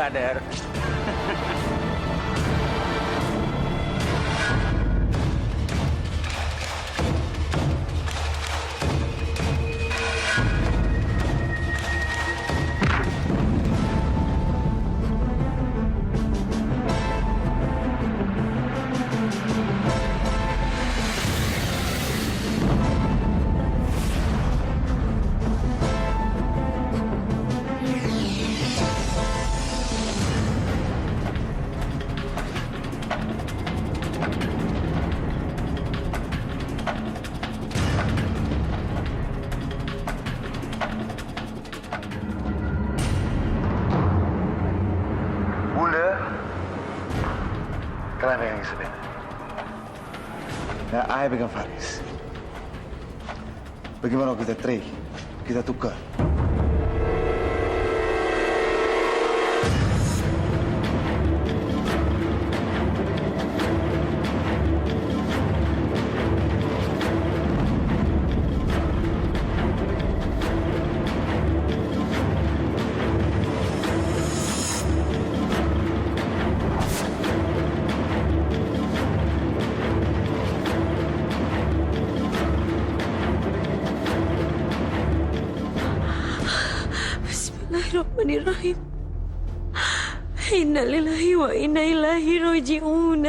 brother. Kalian pegang Isabel. Nah, saya pegang Faris. Bagaimana kita trade? Kita tukar. Bismillahirrahmanirrahim. Inna lillahi wa inna ilaihi raji'un.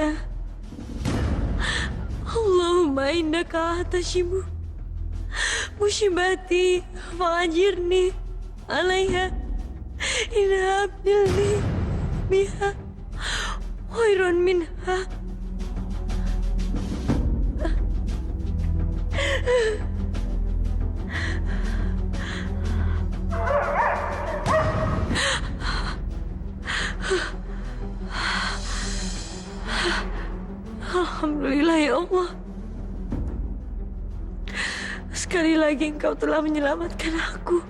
Allahumma innaka atashimu musibati fa'ajirni alaiha inna abdilni biha khairun minha. Alhamdulillah ya Allah. Sekali lagi Engkau telah menyelamatkan aku.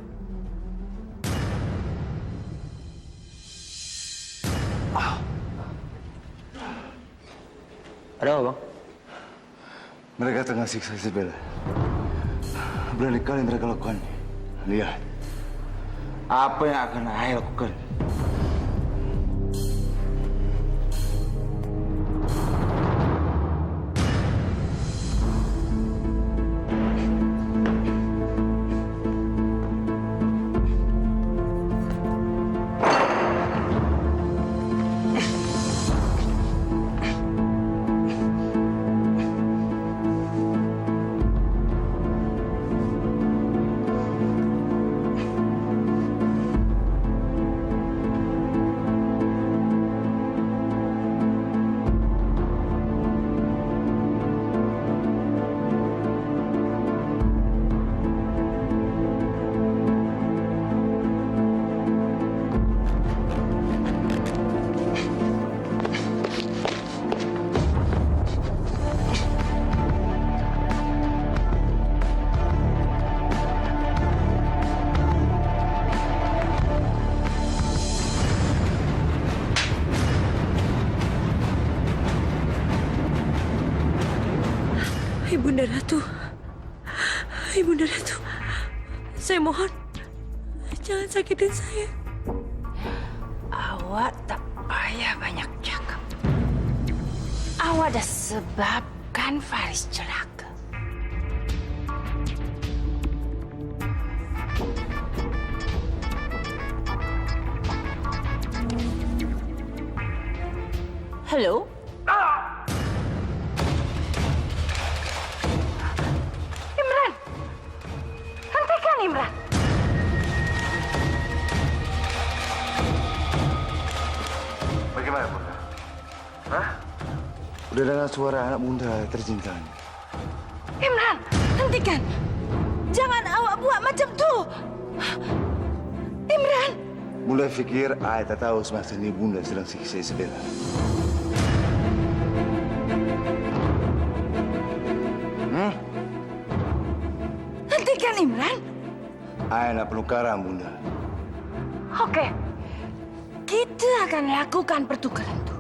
Ada apa, Bang? Mereka tengah siksa Isabel. Berani kali mereka lakukan. Lihat. Apa yang akan saya lakukan? Ibunda Ratu, Ibunda Ratu, saya mohon jangan sakitin saya. Awak tak payah banyak cakap. Awak dah sebabkan Faris celaka. Halo? Imran! Hentikan, Imran! Bagaimana, Bunda? Hah? Udah dengar suara anak Bunda tercinta. Imran, hentikan! Jangan awak buat macam tu! Imran! Bunda fikir saya tak tahu semasa ini Bunda sedang siksa Isabella. Hentikan, Imran! Saya nak penukaran, Bunda. Okey. Kita akan lakukan pertukaran tu.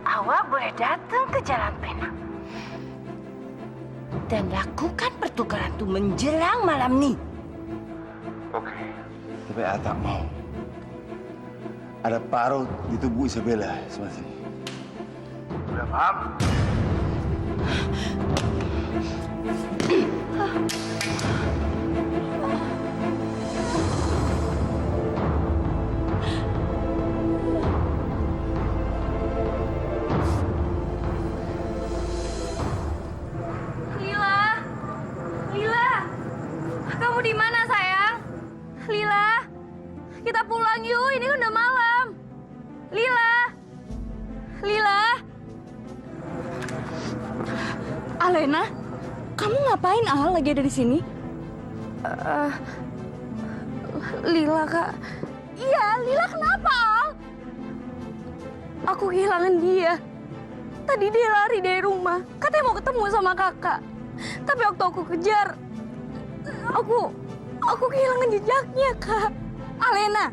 Awak boleh datang ke Jalan Penang. Dan lakukan pertukaran tu menjelang malam ni. Okey. Tapi saya tak mau. ada parut di tubuh Isabella sebelah sini. Udah paham? Lila, kamu di mana sayang? Lila, kita pulang yuk, ini kan udah malam. Lila. Alena, kamu ngapain lagi ada di sini? Lila kak. Iya, Lila kenapa Al? Aku kehilangan dia. Tadi dia lari dari rumah, katanya mau ketemu sama kakak. Tapi waktu aku kejar, aku kehilangan jejaknya, Kak. Alena,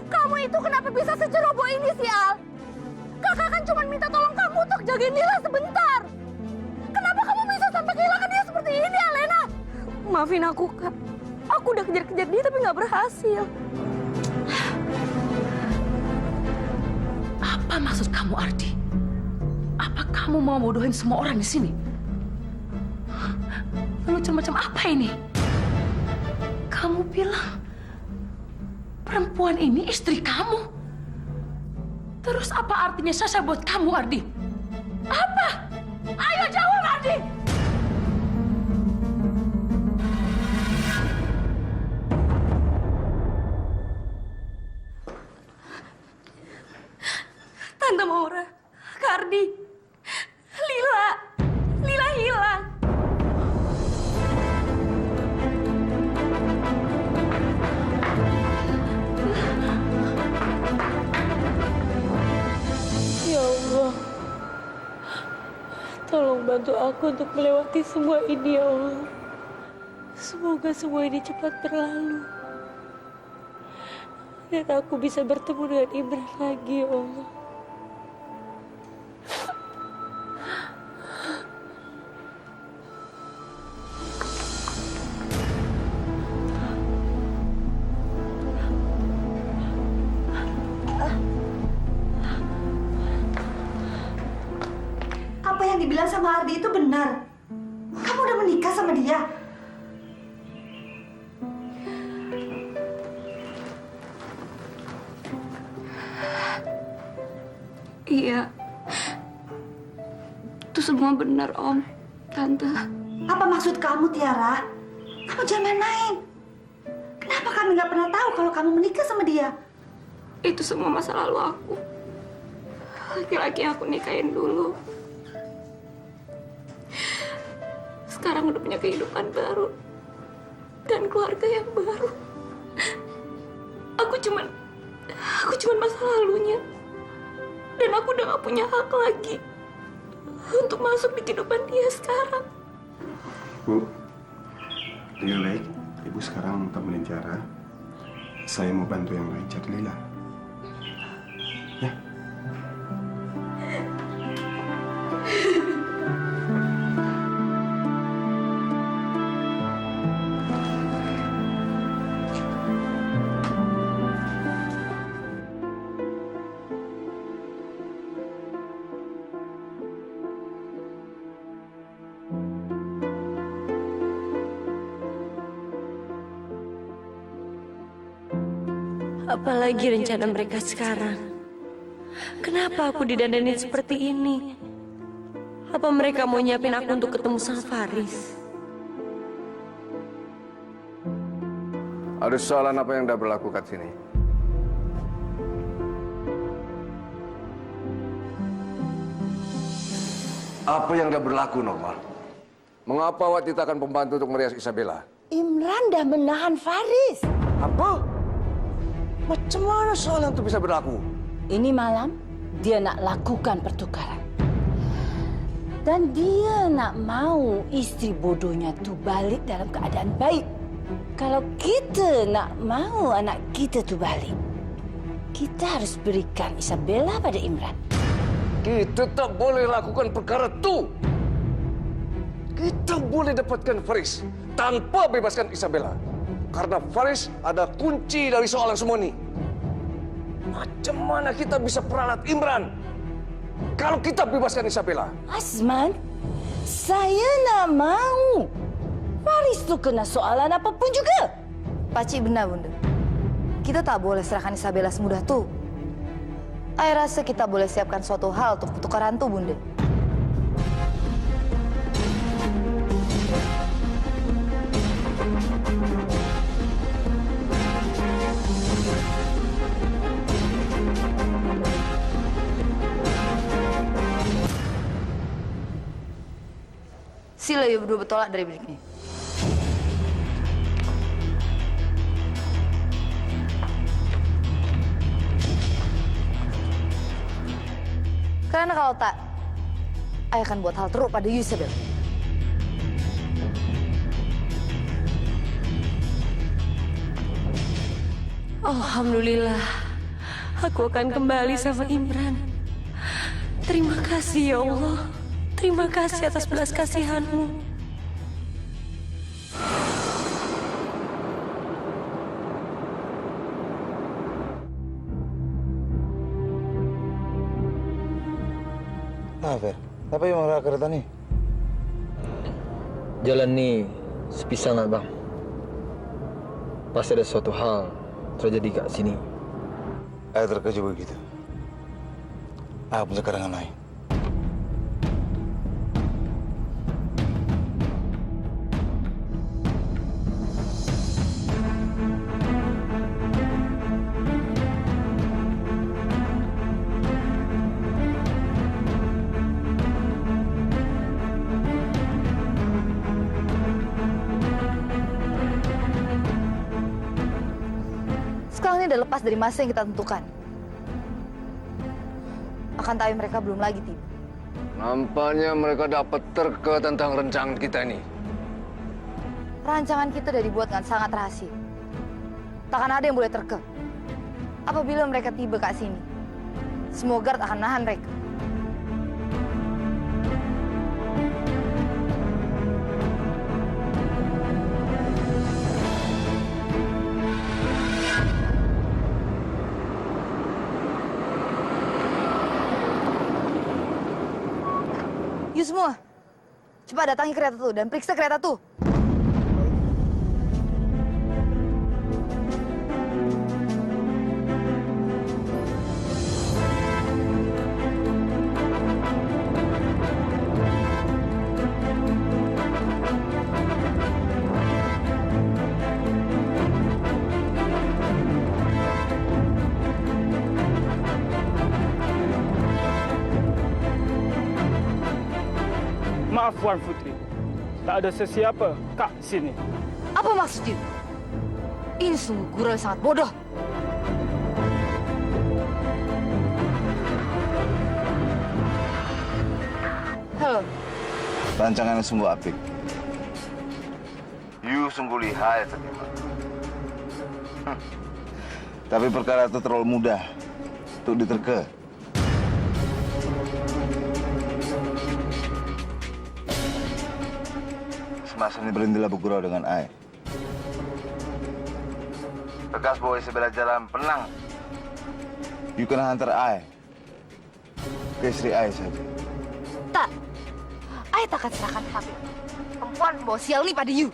kamu itu kenapa bisa seceroboh ini sih, Al? Kakak kan cuma minta tolong kamu untuk jagain Lila sebentar. Kenapa kamu bisa sampai kehilangan dia seperti ini, Alena? Maafin aku, Kak. Aku udah kejar-kejar dia tapi nggak berhasil. Apa maksud kamu, Ardi? Apa kamu mau bodohin semua orang di sini? Lucu macam apa ini? Kamu bilang perempuan ini istri kamu. Terus apa artinya Sasha buat kamu, Ardi? Apa? Ayo jawab, Ardi! Tante Maura, Kak Ardi, Lila hilang. Ya Allah, tolong bantu aku untuk melewati semua ini, ya Allah. Semoga semua ini cepat berlalu. Dan aku bisa bertemu dengan Imran lagi, ya Allah. Apa yang dibilang sama Ardi itu benar. Kamu udah menikah sama dia. Iya. Itu semua benar, Om. Tante. Apa maksud kamu, Tiara? Kamu jangan main-main. Kenapa kami nggak pernah tahu kalau kamu menikah sama dia? Itu semua masa lalu aku. Laki-laki yang aku nikahin dulu. Sekarang udah punya kehidupan baru. Dan keluarga yang baru. Aku cuman masa lalunya. Dan aku udah gak punya hak lagi untuk masuk di kehidupan dia sekarang. Bu, lebih baik Ibu sekarang temenin Tiara. Saya mau bantu yang lain cari Lila. Ya. Apalagi rencana mereka sekarang? Kenapa aku didandanin seperti ini? Apa mereka mau nyiapin aku untuk ketemu sama Faris? Ada soalan apa yang dah berlaku kat sini? Apa yang dah berlaku, Norma? Mengapa awak tidak akan pembantu untuk merias Isabella? Imran dah menahan Faris. Apa? Macam mana soalan itu bisa berlaku? Ini malam, dia nak lakukan pertukaran. Dan dia nak mau istri bodohnya tu balik dalam keadaan baik. Kalau kita nak mau anak kita tu balik, kita harus berikan Isabella pada Imran. Kita tak boleh lakukan perkara itu. Kita boleh dapatkan Faris tanpa bebaskan Isabella. Karena Faris ada kunci dari soalan semua ini. Macam mana kita bisa peralat Imran kalau kita bebaskan Isabella? Asman, saya nak mau. Faris tuh kena soalan apapun juga. Pakcik benar, Bunda. Kita tak boleh serahkan Isabella semudah tuh. Saya rasa kita boleh siapkan suatu hal untuk pertukaran tuh, Bunda. Sila ya berdua bertolak dari bilik ini. Karena kalau tak, ayah akan buat hal teruk pada Isabel. Alhamdulillah, aku akan kembali sama Imran. Terima kasih ya Allah. Terima kasih atas belas kasihanmu. Fer, apa yang marah kereta nih? Jalan nih sepi sangat, Bang. Pasti ada suatu hal terjadi kat sini. Saya terkejut begitu. Apa sekarang lain? Sekarang ini udah lepas dari masa yang kita tentukan. Akan tapi mereka belum lagi tiba. Nampaknya mereka dapat terke tentang rancangan kita ini. Rancangan kita udah dibuat dengan sangat rahasia. Takkan ada yang boleh terke. Apabila mereka tiba ke sini, semua guard akan nahan mereka. Yuk semua, cepat datangi kereta tuh dan periksa kereta tuh. Maaf, Puan Putri. Tak ada sesiapa kat sini. Apa maksudnya? Ini sungguh gurau yang sangat bodoh. Halo. Rancangannya sungguh apik. You sungguh lihai, Fatima. Tapi perkara itu terlalu mudah untuk diterka. Semasa ini berhentilah bergurau dengan Ai. Bekas bawa Isabella jalan penang. You kena hantar Ai ke istri Ai saja. Tak. Ayah tak akan serahkan hati perempuan bawa sial ini pada you.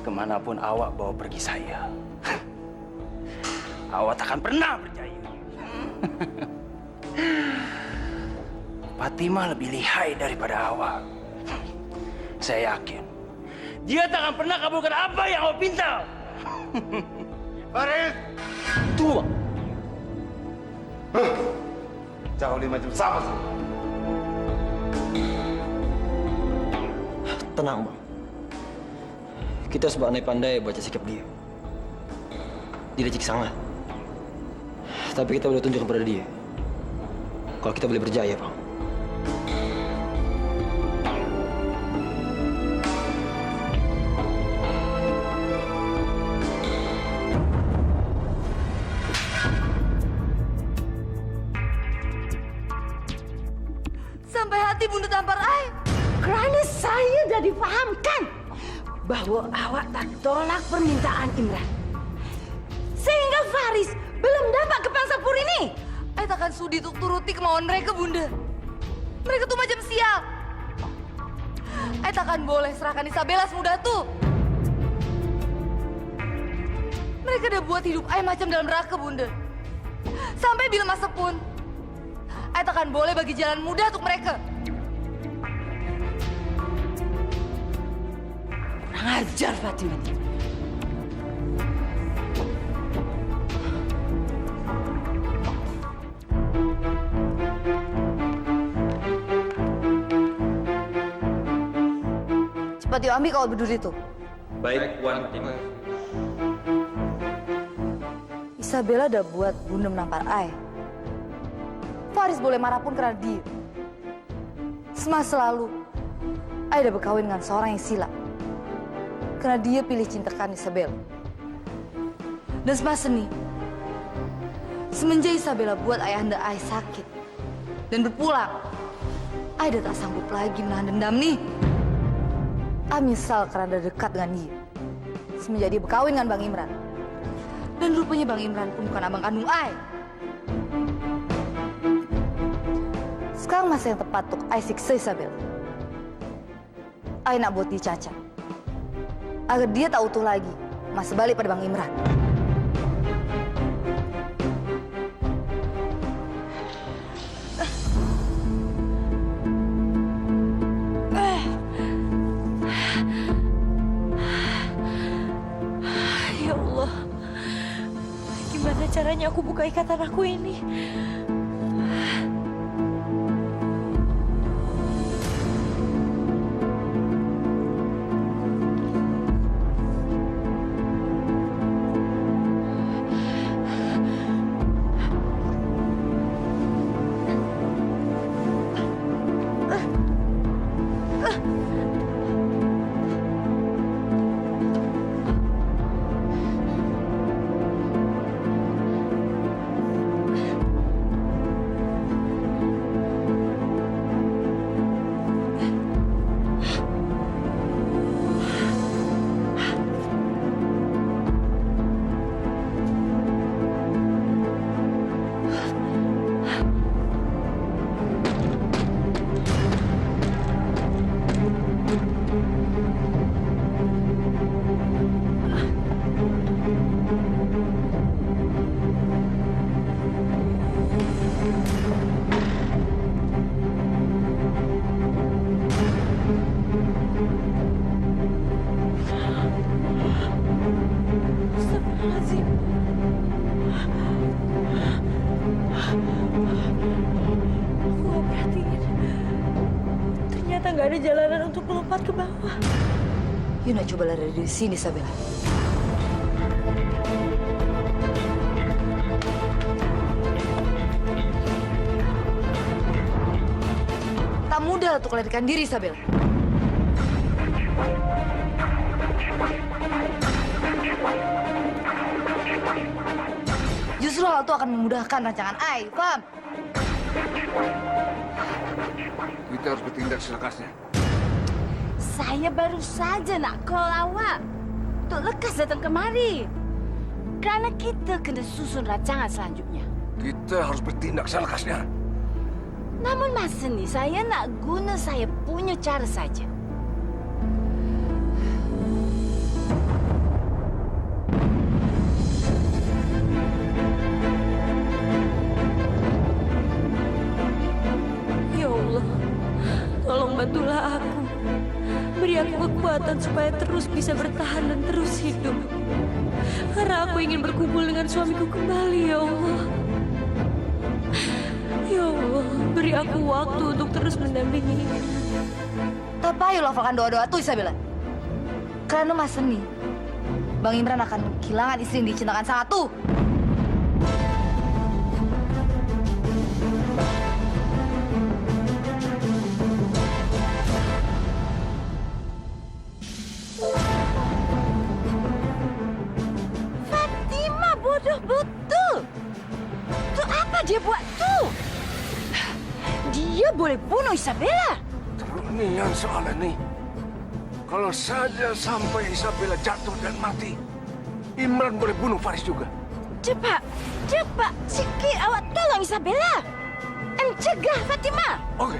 Kemanapun awak bawa pergi saya, awak takkan pernah berjaya. Fatima lebih lihai daripada awak. Saya yakin dia takkan pernah kabulkan apa yang awak pinta. Faris! Tunggu, Bang. Jauh lima jam sama sih. Tenang, Bang. Kita sebab pandai baca sikap dia. Dia lecik sangat. Tapi kita boleh tunjukkan kepada dia kalau kita boleh berjaya, Bang. Bunda tampar ai? Kerana saya dah difahamkan bahwa awak tak tolak permintaan Imran. Sehingga Faris belum dapat ke Pangsapur ini. Ai takkan sudi untuk turuti kemauan mereka, Bunda. Mereka tuh macam sial. Ai takkan boleh serahkan Isabella semudah tuh. Mereka udah buat hidup Ai macam dalam neraka, Bunda. Sampai bila masa pun, Ai takkan boleh bagi jalan mudah untuk mereka. Kurang ajar Fatimah. Cepat yuk ambil kawat berduri itu. Baik, Wan Fatimah. Isabella udah buat Bunda menampar Ai. Faris boleh marah pun karena dia. Semasa lalu, Ai udah berkawin dengan seorang yang silap. Karena dia pilih cintakan Isabella. Dan semasa ini, semenjak Isabella buat ayahanda Ai sakit dan berpulang, Ai udah tak sanggup lagi menahan dendam nih. Ai menyesal karena udah dekat dengan dia. Semenjak dia berkawin dengan Bang Imran. Dan rupanya Bang Imran pun bukan abang kandung Ai. Sekarang masa yang tepat untuk Ai siksa Isabella. Ai nak buat dia cacat. Agar dia tak utuh lagi masa balik pada Bang Imran. Ya Allah, gimana caranya aku buka ikatan aku ini? Astagfirullahaladzim. Aku gak perhatiin. Ternyata gak ada jalanan untuk melompat ke bawah. Yuk nak coba lari dari sini, Isabella. Tak mudah untuk melarikan diri, Isabella. Justru hal itu akan memudahkan rancangan Ai, paham? Kita harus bertindak selekasnya. Saya baru saja nak call awak untuk lekas datang kemari. Kerana kita kena susun rancangan selanjutnya. Kita harus bertindak selekasnya. Namun masa ni saya nak guna saya punya cara saja. Ya Allah, tolong bantulah aku. Beri aku kekuatan supaya terus bisa bertahan dan terus hidup. Karena aku ingin berkumpul dengan suamiku kembali, ya Allah. Ya Allah, beri aku waktu untuk terus mendampingi. Tak payah lafalkan doa-doa tuh, Isabella. Karena masa ini, Bang Imran akan kehilangan istri yang dicintakan sangat tuh. Fatimah bodoh betul. Tu apa dia buat tu? Dia dia boleh bunuh Isabella. Terunian soal ini. Kalau saja sampai Isabella jatuh dan mati, Imran boleh bunuh Faris juga. Cepat, sikit awak tolong Isabella. Cegah Fatima. Oke.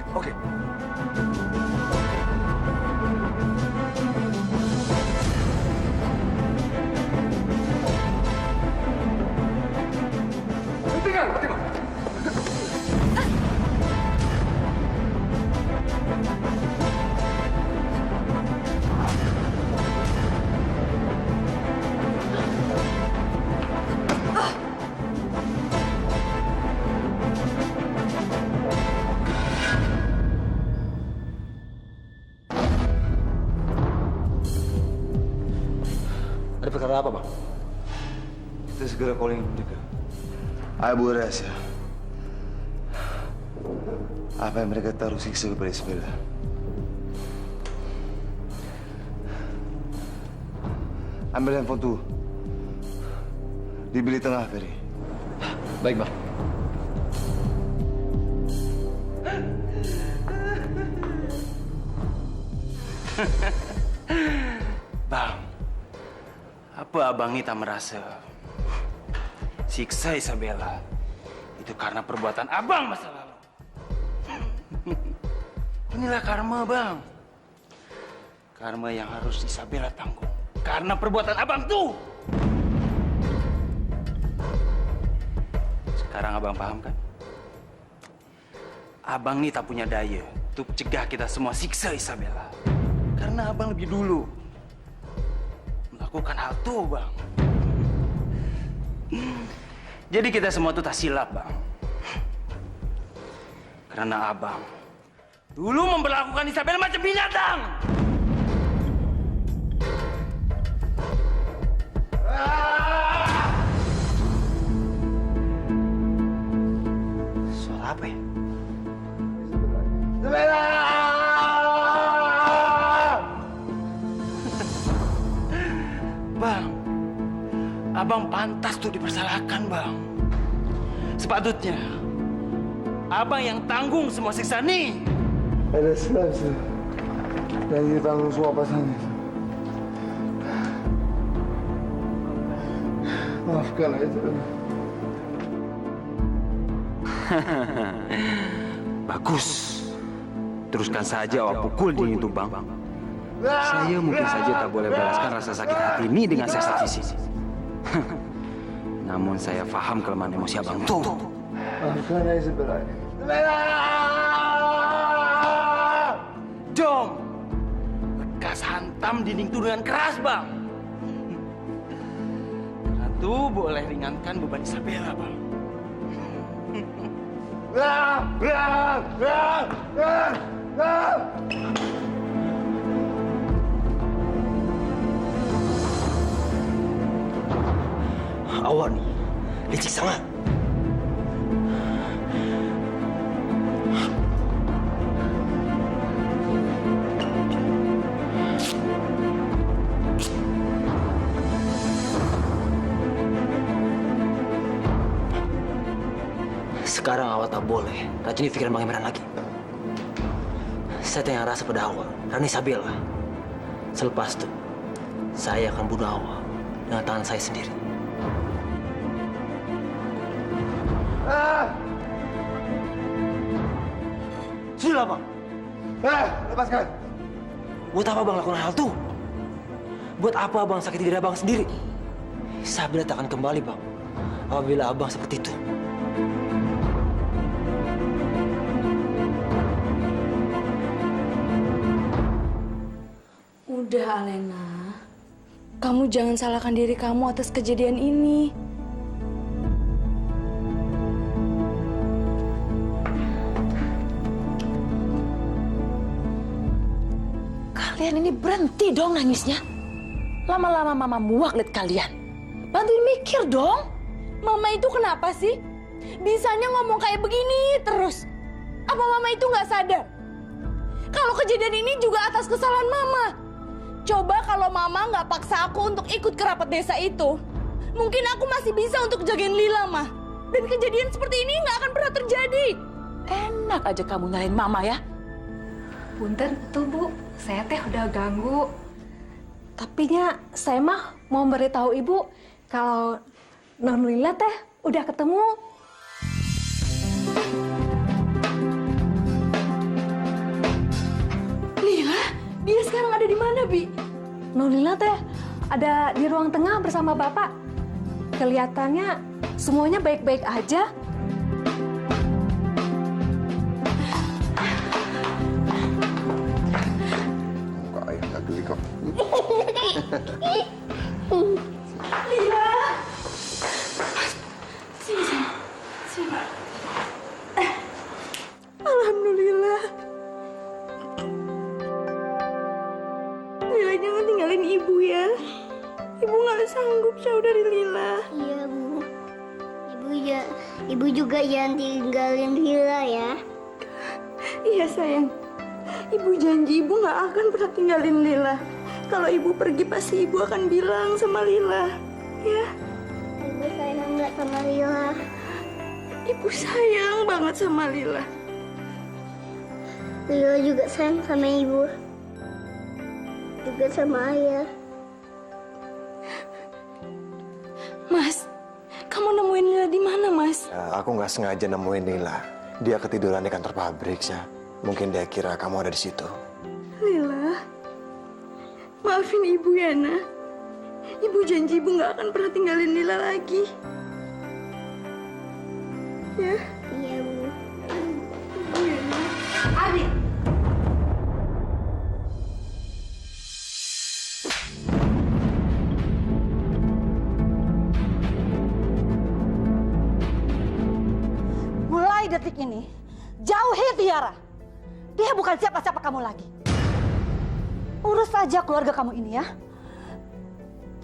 Hentikan, Fatima. Ada perkara apa, Bang? Kita segera calling mereka. Abu rahasia. Apa yang mereka taruh siksa kepada Isabella? Ambil handphone tuh. Di bilik tengah, Ferry. Baik, Bang. Bang, apa Abang Nita merasa siksa Isabella itu karena perbuatan Abang masa lalu? Inilah karma, Bang. Karma yang harus Isabella tanggung karena perbuatan Abang tuh. Sekarang Abang paham kan? Abang Nita punya daya untuk cegah kita semua siksa Isabella. Karena Abang lebih dulu melakukan hal itu, Bang. Jadi kita semua tuh tak silap, Bang. Karena Abang dulu memperlakukan Isabella macam binatang. Suara apa ya? Bang, Abang pantas tuh dipersalahkan, Bang. Sepatutnya Abang yang tanggung semua siksa nih. Ada selasa. Dan kita tanggung semua pasangan. Maafkan itu. Bagus. Teruskan saja awak pukul dia itu, Bang. Saya mungkin saja tak boleh balaskan rasa sakit hati ini dengan sesat fisik. Namun saya paham kelemahan emosi Abang tuh. Maafkan Isabella. Jom, lekas hantam dinding itu dengan keras, Bang. Ratu boleh ringankan beban Isabella, Bang. Awak nih, licik sangat. Sekarang awak tak boleh racuni pikiran Bang Imran lagi. Saya tanya rasa pada awak, Rani Isabella. Selepas itu, saya akan bunuh awak dengan tangan saya sendiri. Sudah, Bang. Lepaskan. Buat apa Bang lakukan hal itu? Buat apa Bang sakiti diri Abang sendiri? Isabella tak akan kembali, Bang. Apabila Abang seperti itu. Udah, Alena. Kamu jangan salahkan diri kamu atas kejadian ini. Kalian ini berhenti dong nangisnya. Lama-lama Mama muak lihat kalian. Bantuin mikir dong. Mama itu kenapa sih? Bisanya ngomong kayak begini terus. Apa Mama itu nggak sadar? Kalau kejadian ini juga atas kesalahan Mama. Coba kalau Mama nggak paksa aku untuk ikut ke rapat desa itu, mungkin aku masih bisa untuk jagain Lila, Mah. Dan kejadian seperti ini nggak akan pernah terjadi. Enak aja kamu nyalain mama ya. Punten tuh Bu, saya teh udah ganggu. Tapi nya saya mah mau beritahu Ibu kalau Non Lila teh udah ketemu. Lila, dia sekarang ada di mana, Bi? Non Lila teh ada di ruang tengah bersama Bapak. Kelihatannya semuanya baik-baik aja. Kok ayah nggak geli kok? Lila. Sini. Alhamdulillah. Lila jangan tinggalin Ibu ya. Ibu nggak sanggup jauh dari Lila. Iya, Bu. Ibu juga jangan tinggalin Lila ya. Iya sayang. Ibu janji Ibu nggak akan pernah tinggalin Lila. Kalau Ibu pergi pasti Ibu akan bilang sama Lila. Ya. Ibu sayang nggak sama Lila. Ibu sayang banget sama Lila. Lila juga sayang sama Ibu. Juga sama Ayah. Mas, kamu nemuin Lila di mana, Mas? Ya, aku nggak sengaja nemuin Lila. Dia ketiduran di kantor pabrik, ya. Mungkin dia kira kamu ada di situ. Lila, maafin Ibu ya, Nak. Ibu janji Ibu nggak akan pernah tinggalin Lila lagi. Ya. Iya, Bu. Ibu ya, Nak. Ardi! Mulai detik ini, jauhi Tiara. Dia bukan siapa-siapa kamu lagi. Urus saja keluarga kamu ini ya.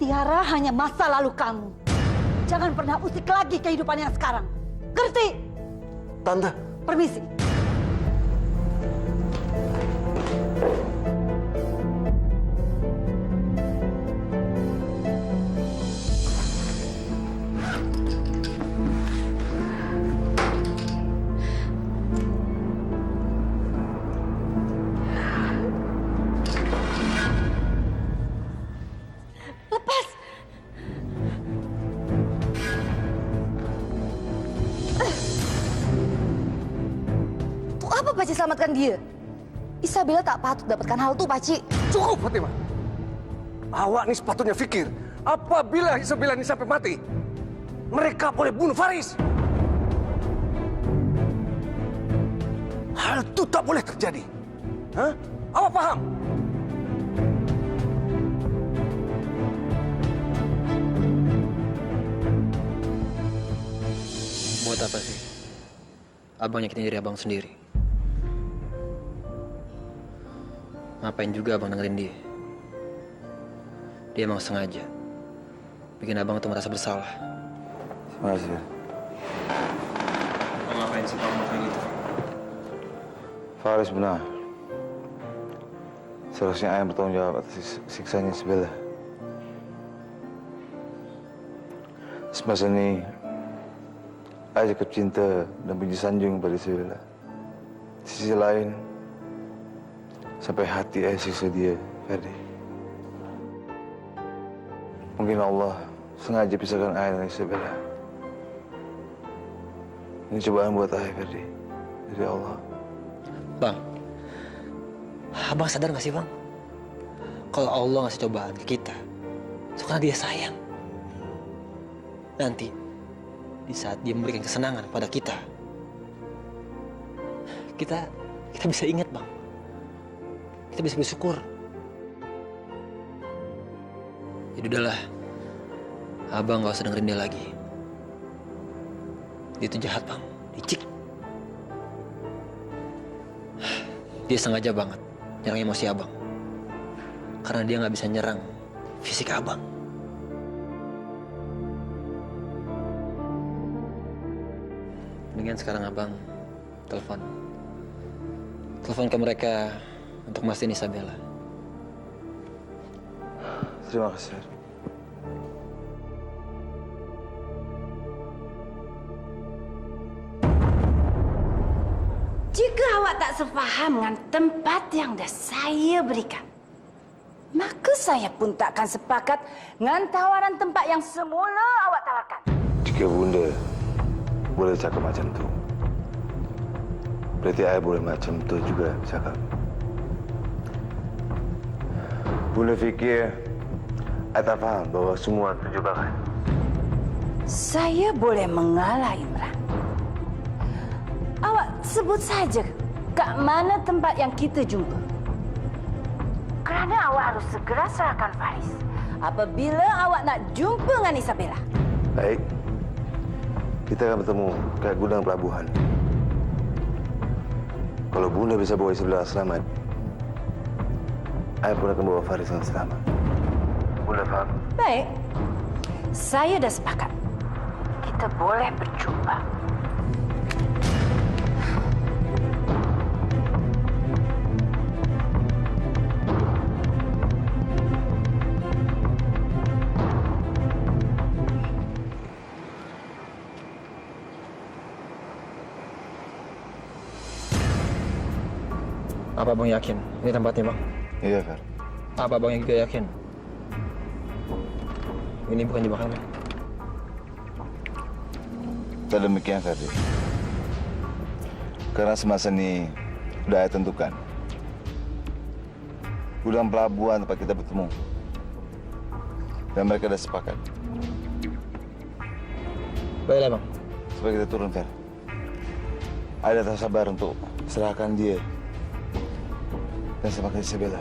Tiara hanya masa lalu kamu. Jangan pernah usik lagi kehidupan yang sekarang. Ngerti? Tante. Permisi. Lepas. Untuk apa Paci selamatkan dia? Isabella tak patut dapatkan hal itu, Paci. Cukup, Fatima. Awak nih sepatutnya pikir, apabila Isabella ini sampai mati, mereka boleh bunuh Faris. Hal itu tak boleh terjadi. Hah? Awak paham? Buat apa sih? Abang nyakitin diri abang sendiri. Ngapain juga abang dengerin dia? Dia emang sengaja bikin abang tuh merasa bersalah. Terima kasih. Abang ngapain sih kamu kayak gitu? Faris benar. Seharusnya ayah bertanggung jawab atas siksanya Isabella. Semasa ini, ayah cukup cinta dan benci sanjung pada Isabella. Di sisi lain, sampai hati ayah siksa dia, Ferdi. Mungkin Allah sengaja pisahkan ayah dan Isabella. Ini cobaan buat ayah, Ferdi. Dari Allah. Bang, abang sadar gak sih bang? Kalau Allah ngasih cobaan ke kita, itu karena dia sayang. Nanti, di saat dia memberikan kesenangan pada kita bisa ingat bang. Kita bisa bersyukur. Jadi udahlah, abang gak usah dengerin dia lagi. Dia itu jahat bang, licik. Dia sengaja banget nyerang emosi abang. Karena dia nggak bisa nyerang fisik abang. Mendingan sekarang abang telepon ke mereka untuk mastiin Isabella. Terima kasih. sepaham dengan tempat yang dah saya berikan, maka saya pun takkan sepakat dengan tawaran tempat yang semula awak tawarkan. Jika Bunda boleh cakap macam tu, berarti saya boleh macam tu juga cakap. Bunda fikir saya tak faham bahawa semua itu jebakan. Saya boleh mengalah, Imran. Awak sebut saja kat mana tempat yang kita jumpa. Kerana awak harus segera serahkan Faris apabila awak nak jumpa dengan Isabella. Baik. Kita akan bertemu kat gudang pelabuhan. Kalau Bunda bisa bawa Isabella selamat, saya pun akan bawa Faris dengan selamat. Bunda faham? Baik. Saya dah sepakat. Kita boleh berjumpa. Apa Bang yakin ini tempatnya, Bang? Iya, Fer. Apa Bang yang juga yakin? Ini bukan jebakan, Bang. Tak demikian, Ferdi. Karena semasa ini sudah saya tentukan. Gudang pelabuhan tempat kita bertemu. Dan mereka dah sepakat. Baiklah, Bang. Supaya kita turun, Fer. Saya tak sabar untuk serahkan dia dan semakin Isabella.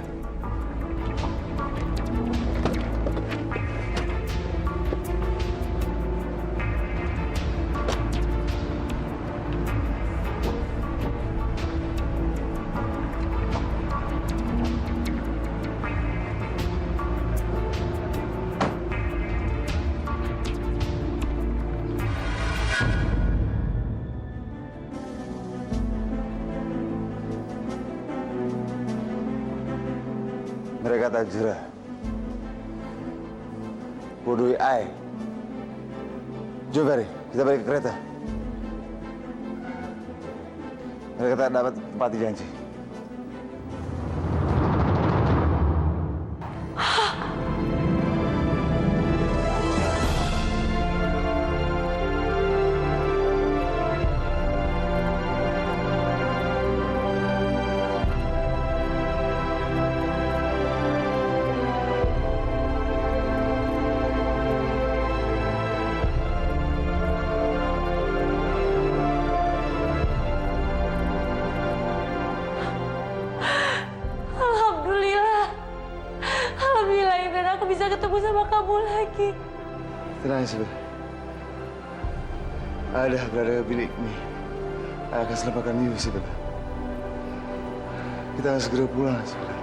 Mereka tak jerah. Bodohi ai. Jom, Ferry. Kita balik ke kereta. Mereka tak dapat tepati janji. Alhamdulillah, Imran, aku bisa ketemu sama kamu lagi. Tenang, Isabella. Ada berada di bilik ini. Saya akan selamatkan you, Isabella. Kita akan segera pulang, Isabella.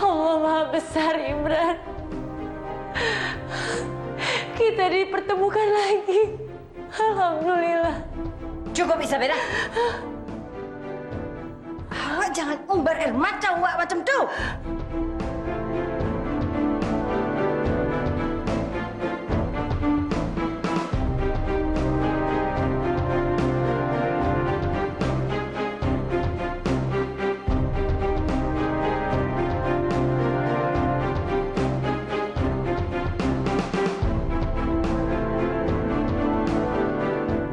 Allah Maha Besar, Imran. Kita dipertemukan lagi. Alhamdulillah. Cukup, Isabella. Awak jangan umbar air mata awak macam tu.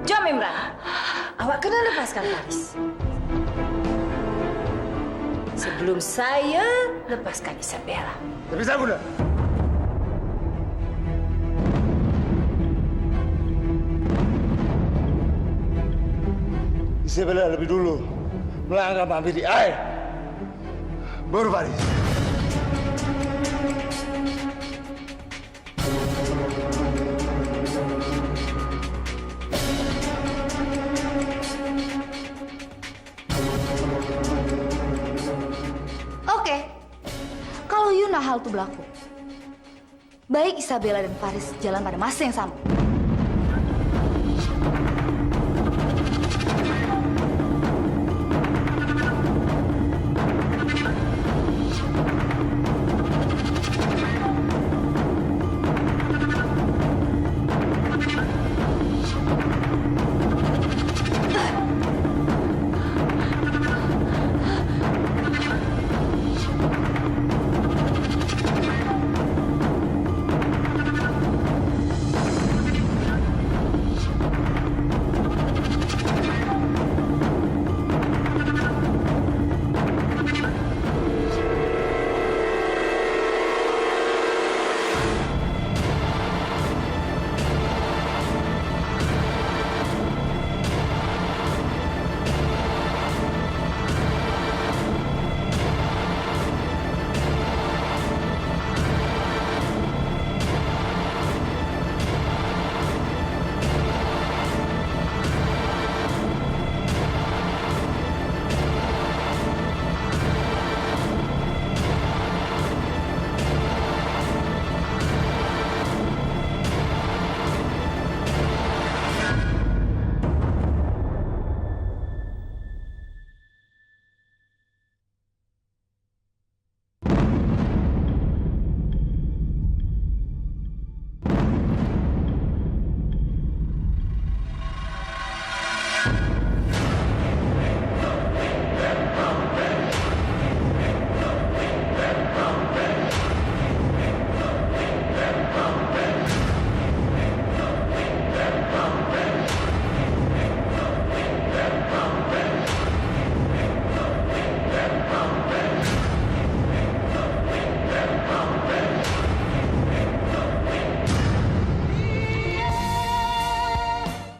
Jom, Imran. Awak kena lepaskan Faris. Sebelum saya lepaskan Isabella. Tapi saya Bunda. Isabella lebih dulu melangkah mampir di air. Baru Faris. Suna hal itu berlaku. Baik Isabella dan Faris jalan pada masa yang sama.